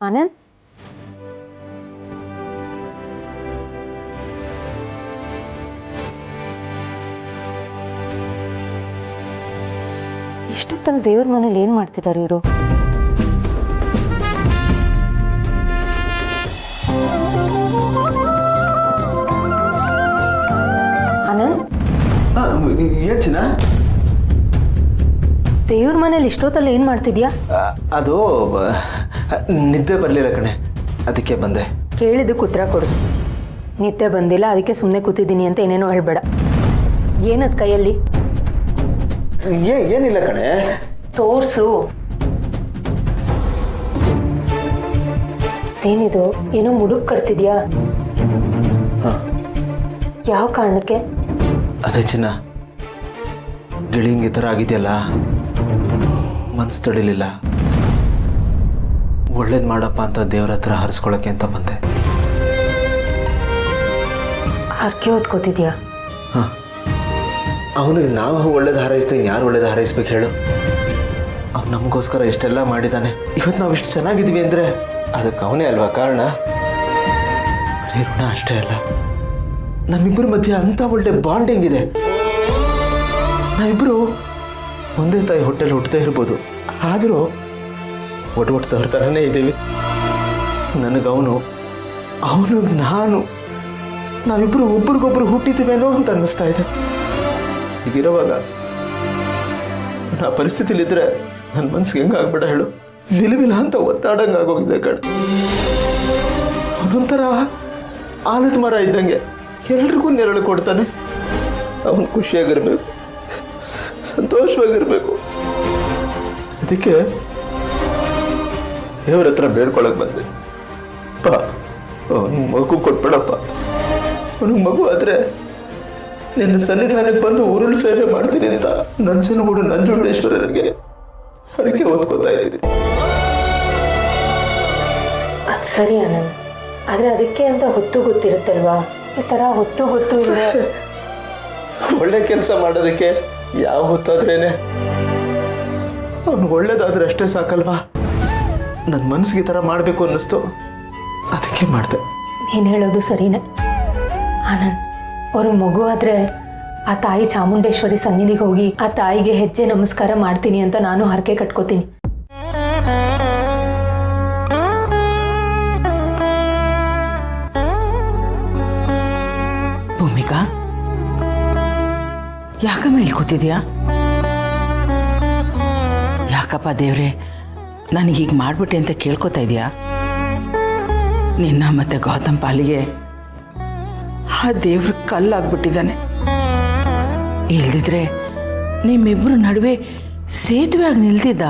ಆನಂದ್, ಇಷ್ಟೊತ್ತಲ್ಲಿ ದೇವ್ರ ಮನೇಲಿ ಏನ್ ಮಾಡ್ತಿದ್ದಾರೆ ಇವರು? ಆನಂದ್, ಏನ್ ಚಿನ್ನ? ದೇವ್ರ ಮನೇಲಿ ಇಷ್ಟೊತ್ತಲ್ಲಿ ಏನ್ ಮಾಡ್ತಿದ್ಯಾ? ಅದು ನಿದ್ದೆ ಬರಲಿಲ್ಲ ಕಣೆ, ಅದಕ್ಕೆ ಬಂದೆ. ಕೇಳಿದಕ್ಕೆ ಉತ್ತರ ಕೊಡು. ನಿದ್ದೆ ಬಂದಿಲ್ಲ ಅದಕ್ಕೆ ಸುಮ್ಮನೆ ಕೂತಿದ್ದೀನಿ ಅಂತ ಏನೇನೋ ಹೇಳ್ಬೇಡ. ಏನದ್ ಕೈಯಲ್ಲಿ? ಏನಿಲ್ಲ ಕಣೆ. ತೋರ್ಸು. ಏನಿದು? ಏನೋ ಮುಡುಕ್ ಕಟ್ತಿದ್ಯಾ? ಯಾವ ಕಾರಣಕ್ಕೆ? ಅದೇ ಚಿನ್ನ, ಗಿಳಿಂಗ್ ಈ ಥರ ಆಗಿದೆಯಲ್ಲ, ಮನಸ್ಸು ತಡಿಲಿಲ್ಲ. ಒಳ್ಳೇದು ಮಾಡಪ್ಪ ಅಂತ ದೇವ್ರ ಹತ್ರ ಹರಿಸ್ಕೊಳಕ್ಕೆ ಅಂತ ಬಂದೆ. ಹರಕೆ ಓದ್ಕೋತಿದ್ಯಾ? ಹಾಂ, ಅವನಿಗೆ ನಾವು ಒಳ್ಳೇದು ಹಾರೈಸ್ತೀನಿ, ಯಾರು ಒಳ್ಳೇದು ಹಾರೈಸ್ಬೇಕು ಹೇಳು? ಅವ್ನು ನಮಗೋಸ್ಕರ ಎಷ್ಟೆಲ್ಲ ಮಾಡಿದ್ದಾನೆ. ಇವತ್ತು ನಾವು ಇಷ್ಟು ಚೆನ್ನಾಗಿದ್ದೀವಿ ಅಂದರೆ ಅದಕ್ಕೆ ಅವನೇ ಅಲ್ವಾ ಕಾರಣ? ಬರೀ ಋಣ ಅಷ್ಟೇ ಅಲ್ಲ, ನಮ್ಮಿಬ್ಬರ ಮಧ್ಯೆ ಅಂಥ ಒಳ್ಳೆ ಬಾಂಡಿಂಗ್ ಇದೆ. ನಾವಿಬ್ಬರು ಒಂದೇ ತಾಯಿ ಹೊಟ್ಟೆಲಿ ಹುಟ್ಟದೇ ಇರ್ಬೋದು, ಆದರೂ ಒಟ್ಟೊಟ್ಟದವ್ರ ಥರನೇ ಇದ್ದೀವಿ. ನನಗವನು, ಅವನಿಗೆ ನಾವಿಬ್ಬರು ಒಬ್ರಿಗೊಬ್ರು ಹುಟ್ಟಿದ್ದೀವೇನೋ ಅಂತ ಅನ್ನಿಸ್ತಾ ಇದೆ. ಹೀಗಿರುವಾಗ ಆ ಪರಿಸ್ಥಿತಿಲಿದ್ರೆ ನನ್ನ ಮನ್ಸಿಗೆ ಹೆಂಗಾಗ್ಬೇಡ ಹೇಳು? ವಿಲವಿಲ ಅಂತ ಒತ್ತಾಡಂಗಾಗೋಗಿದೆ ಕಣ್. ಅವನೊಂಥರ ಆಲದ ಮರ ಇದ್ದಂಗೆ, ಎಲ್ರಿಗೂ ನೆರಳು ಕೊಡ್ತಾನೆ. ಅವನು ಖುಷಿಯಾಗಿರ್ಬೇಕು, ಸಂತೋಷವಾಗಿರ್ಬೇಕು. ಅದಕ್ಕೆ ದೇವ್ರ ಹತ್ರ ಬೇಡ್ಕೊಳಕ್ ಬಂದೆ. ಅವನಿಗೆ ಮಗು ಕೊಟ್ಬೇಡಪ್ಪ. ಅವನಿಗೆ ಮಗು ಆದ್ರೆ ನಿನ್ನ ಸನ್ನಿಧಾನಕ್ಕೆ ಬಂದು ಉರುಳು ಸೇವೆ ಮಾಡ್ತೀನಿ ಅಂತ ನಂಜನಗೂಡು ನಂಜುಂಡೇಶ್ವರರಿಗೆ ಹರಕೆ ಓದ್ಕೋತಾ ಇದ್ದೀನಿ. ಅದ್ ಸರಿ ಆನಂದ್, ಆದ್ರೆ ಅದಕ್ಕೆ ಅಂತ ಹೊತ್ತು ಗೊತ್ತಿರುತ್ತಲ್ವಾ? ಈ ತರ ಹೊತ್ತು ಗೊತ್ತು ಇದೆ. ಒಳ್ಳೆ ಕೆಲಸ ಮಾಡೋದಕ್ಕೆ ಯಾವ ಹೊತ್ತಾದ್ರೇನೆ ಅವನು ಒಳ್ಳೇದಾದ್ರೆ ಅಷ್ಟೇ ಸಾಕಲ್ವಾ? ನನ್ನ ಮನಸ್ಸಿಗೆ ಈ ಥರ ಮಾಡಬೇಕು ಅನ್ನಿಸ್ತು, ಅದಕ್ಕೆ ಮಾಡಿದೆ. ನೀನು ಹೇಳೋದು ಸರಿನೇ ಆನಂದ್. ಅವ್ರ ಮಗು ಆದ್ರೆ ಆ ತಾಯಿ ಚಾಮುಂಡೇಶ್ವರಿ ಸನ್ನಿಧಿಗೆ ಹೋಗಿ ಆ ತಾಯಿಗೆ ಹೆಜ್ಜೆ ನಮಸ್ಕಾರ ಮಾಡ್ತೀನಿ ಅಂತ ನಾನು ಹರಕೆ ಕಟ್ಕೋತೀನಿ. ಭೂಮಿಕಾ, ಯಾಕಮ್ಮ ಇಲ್ಲಿ ಕೂತಿದ್ಯಾ? ಯಾಕಪ್ಪ ದೇವ್ರೆ ನನಗೀಗ ಮಾಡ್ಬಿಟ್ಟೆ ಅಂತ ಕೇಳ್ಕೊತಾ ಇದೆಯಾ? ನಿನ್ನ ಮತ್ತೆ ಗೌತಮ್ ಪಾಲಿಗೆ ಆ ದೇವ್ರ ಕಲ್ಲಾಗ್ಬಿಟ್ಟಿದ್ದಾನೆ. ಇಲ್ದಿದ್ರೆ ನಿಮ್ಮಿಬ್ರು ನಡುವೆ ಸೇತುವೆ ಆಗಿ ನಿಲ್ತಿದ್ದ.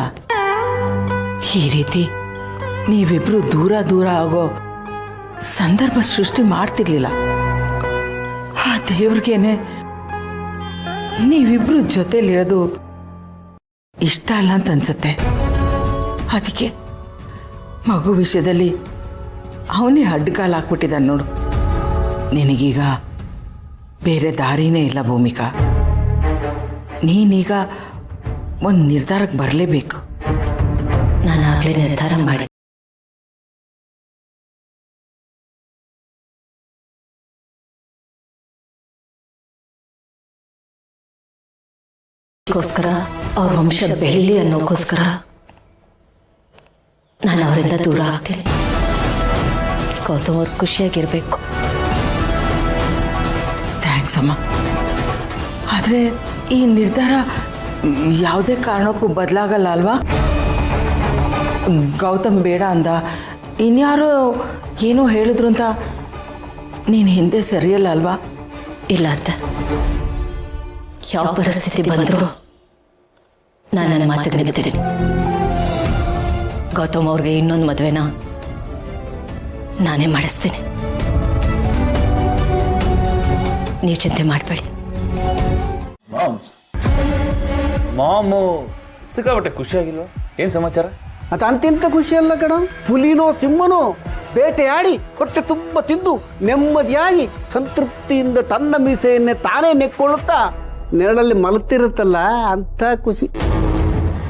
ಈ ರೀತಿ ನೀವಿಬ್ರು ದೂರ ದೂರ ಆಗೋ ಸಂದರ್ಭ ಸೃಷ್ಟಿ ಮಾಡ್ತಿರ್ಲಿಲ್ಲ. ಆ ದೇವ್ರಿಗೇನೆ ನೀವಿಬ್ರು ಜೊತೆಲಿರೋದು ಇಷ್ಟ ಅಲ್ಲ ಅಂತ ಅನ್ಸುತ್ತೆ. ಅದಕ್ಕೆ ಮಗು ವಿಷಯದಲ್ಲಿ ಅವನೇ ಅಡ್ಡಗಾಲ ಹಾಕ್ಬಿಟ್ಟಿದ್ದಾನೆ ನೋಡು. ನಿನಗೀಗ ಬೇರೆ ದಾರಿನೇ ಇಲ್ಲ ಭೂಮಿಕಾ. ನೀನೀಗ ಒಂದು ನಿರ್ಧಾರಕ್ಕೆ ಬರಲೇಬೇಕು. ನಾನು ಆಗಲೇ ನಿರ್ಧಾರ ಮಾಡಿ ಅವ್ರ ವಂಶ ಬೆಳ್ಳಿ ಅನ್ನೋಕ್ಕೋಸ್ಕರ ನಾನು ಅವರಿಂದ ದೂರ ಆಗ್ತೀನಿ. ಗೌತಮ್ ಅವ್ರು ಖುಷಿಯಾಗಿರ್ಬೇಕು. ಥ್ಯಾಂಕ್ಸ್ ಅಮ್ಮ. ಆದರೆ ಈ ನಿರ್ಧಾರ ಯಾವುದೇ ಕಾರಣಕ್ಕೂ ಬದಲಾಗಲ್ಲ ಅಲ್ವಾ? ಗೌತಮ್ ಬೇಡ ಅಂದ, ಇನ್ಯಾರೋ ಏನೋ ಹೇಳಿದ್ರು ಅಂತ ನೀನು ಹಿಂದೆ ಸರಿಯಲ್ಲ ಅಲ್ವಾ? ಇಲ್ಲ ಅತ್ತೆ, ಯಾವ ಪರಿಸ್ಥಿತಿ ಬಂದರೂ ನಾನು ನನ್ನ ಮಾತಿಗೆ ನಿಲ್ತಿದ್ದೀನಿ. ಗೌತಮ್ ಅವ್ರಿಗೆ ಇನ್ನೊಂದು ಮದುವೆನ ನಾನೇ ಮಾಡಿಸ್ತೀನಿ. ನೀವು ಚಿಂತೆ ಮಾಡಬೇಡಿ. ಮಾಮು ಸಿಕ್ಕಾಬಟ್ಟೆ ಖುಷಿಯಾಗಿಲ್ವ? ಏನು ಸಮಾಚಾರ? ಅದು ಅಂತಿಂತ ಖುಷಿ ಅಲ್ಲ ಕಣ. ಹುಲಿನೋ ಸಿಂಹನೋ ಬೇಟೆಯಾಡಿ ಹೊಟ್ಟೆ ತುಂಬ ತಿಂದು ನೆಮ್ಮದಿಯಾಗಿ ಸಂತೃಪ್ತಿಯಿಂದ ತನ್ನ ಮೀಸೆಯನ್ನೇ ತಾನೇ ನೆಕ್ಕೊಳ್ಳುತ್ತಾ ನೆರಳಲ್ಲಿ ಮಲಗ್ತಿರುತ್ತಲ್ಲ, ಅಂಥ ಖುಷಿ.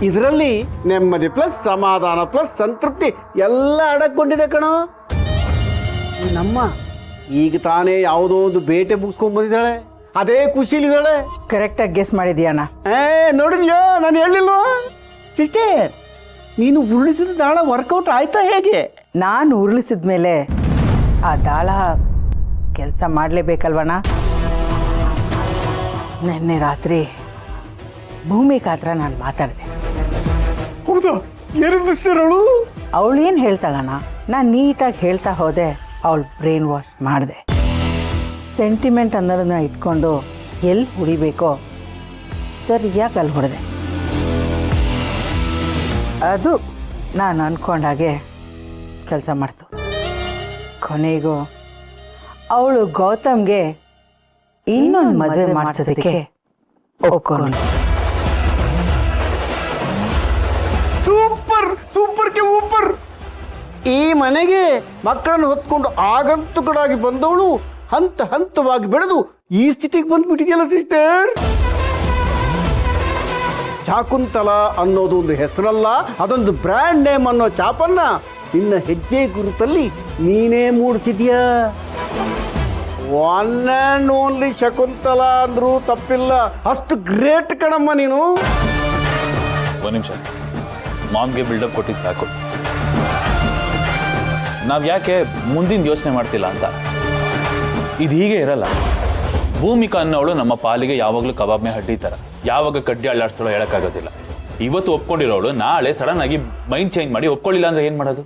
ಇದರಲ್ಲಿ ನೆಮ್ಮದಿ ಪ್ಲಸ್ ಸಮಾಧಾನ ಪ್ಲಸ್ ಸಂತೃಪ್ತಿ ಎಲ್ಲ ಅಡಕೊಂಡಿದೆ ಕಣೋ. ನಮ್ಮ ಈಗ ತಾನೇ ಯಾವುದೋ ಒಂದು ಬೇಟೆ ಮುಗಿಸ್ಕೊಂಡ್ ಬಂದಿದ್ದಾಳೆ, ಅದೇ ಖುಷಿಲಿದ್ದಾಳೆ. ಕರೆಕ್ಟಾಗಿ ಗೆಸ್ ಮಾಡಿದ್ಯಾಣ. ನೋಡಿದ್ಯಾ, ನಾನು ಹೇಳಿಲ್ವಾ ಸಿಸ್ಟರ್? ನೀನು ಉರುಳಿಸಿದ ದಾಳ ವರ್ಕೌಟ್ ಆಯ್ತಾ ಹೇಗೆ? ನಾನು ಉರುಳಿಸಿದ ಮೇಲೆ ಆ ದಾಳ ಕೆಲಸ ಮಾಡಲೇಬೇಕಲ್ವಣ್ಣ. ನಿನ್ನೆ ರಾತ್ರಿ ಭೂಮಿಕಾ ಹತ್ರ ನಾನು ಮಾತಾಡಿದೆ. ಹೌದಾ? ಏನಿದೆ ಸಿಸ್ಟರ್ ಅವಳು? ಅವಳೇನು ಹೇಳ್ತಾಳಣ್ಣ, ನಾನು ನೀಟಾಗಿ ಹೇಳ್ತಾ ಹೋದೆ, ಅವಳು ಬ್ರೈನ್ ವಾಶ್ ಮಾಡಿದೆ. ಸೆಂಟಿಮೆಂಟ್ ಅನ್ನೋದನ್ನ ಇಟ್ಕೊಂಡು ಎಲ್ಲಿ ಹೊಡಿಬೇಕೋ ಸರಿಯಾಗಿ ಅಲ್ಲಿ ಹೊಡೆದೆ. ಅದು ನಾನು ಅಂದ್ಕೊಂಡಾಗೆ ಕೆಲಸ ಮಾಡ್ತು. ಕೊನೆಗೂ ಅವಳು ಗೌತಮ್ಗೆ ಇನ್ನೊಂದು ಮದುವೆ ಮಾಡಿಸೋದಕ್ಕೆ ಒಪ್ಕೊಂಡು. ಸೂಪರ್ ಸೂಪರ್ಗೆ ಊಪರ್. ಈ ಮನೆಗೆ ಮಕ್ಕಳನ್ನು ಹೊತ್ಕೊಂಡು ಆಗಂತುಕರಾಗಿ ಬಂದವಳು ಹಂತ ಹಂತವಾಗಿ ಬೆಳೆದು ಈ ಸ್ಥಿತಿಗೆ ಬಂದ್ಬಿಟ್ಟಿದೆಯಲ್ಲ ಸಿಸ್ಟರ್. ಶಾಕುಂತಲ ಅನ್ನೋದು ಒಂದು ಹೆಸರಲ್ಲ, ಅದೊಂದು ಬ್ರ್ಯಾಂಡ್ ನೇಮ್ ಅನ್ನೋ ಚಾಪನ್ನ ನಿನ್ನ ಹೆಜ್ಜೆ ಗುರುತಲ್ಲಿ ನೀನೇ ಮೂಡಿಸಿದ್ಯಾ. ಒನ್ ಆ್ಯಂಡ್ ಓನ್ಲಿ ಶಕುಂತಲ ಅಂದ್ರೂ ತಪ್ಪಿಲ್ಲ. ಅಷ್ಟು ಗ್ರೇಟ್ ಕಣಮ್ಮ ನೀನು. ಒಂದು ನಿಮಿಷ, ಮಾಮ್ಗೆ ಬಿಲ್ಡಪ್ ಕೊಟ್ಟಿದ್ದು ಸಾಕು. ನಾವು ಯಾಕೆ ಮುಂದಿನ ಯೋಚನೆ ಮಾಡ್ತಿಲ್ಲ ಅಂತ. ಇದು ಹೀಗೆ ಇರಲ್ಲ. ಭೂಮಿಕಾ ಅನ್ನೋಳು ನಮ್ಮ ಪಾಲಿಗೆ ಯಾವಾಗಲೂ ಕಬಾಬ್ನೇ ಹಡ್ಡಿ ಥರ, ಯಾವಾಗ ಕಡ್ಡಿ ಅಳ್ಳಾಡ್ಸೋಳು ಹೇಳೋಕ್ಕಾಗೋದಿಲ್ಲ. ಇವತ್ತು ಒಪ್ಕೊಂಡಿರೋಳು ನಾಳೆ ಸಡನ್ ಆಗಿ ಮೈಂಡ್ ಚೇಂಜ್ ಮಾಡಿ ಒಪ್ಕೊಳ್ಳಿಲ್ಲ ಅಂದ್ರೆ ಏನು ಮಾಡೋದು?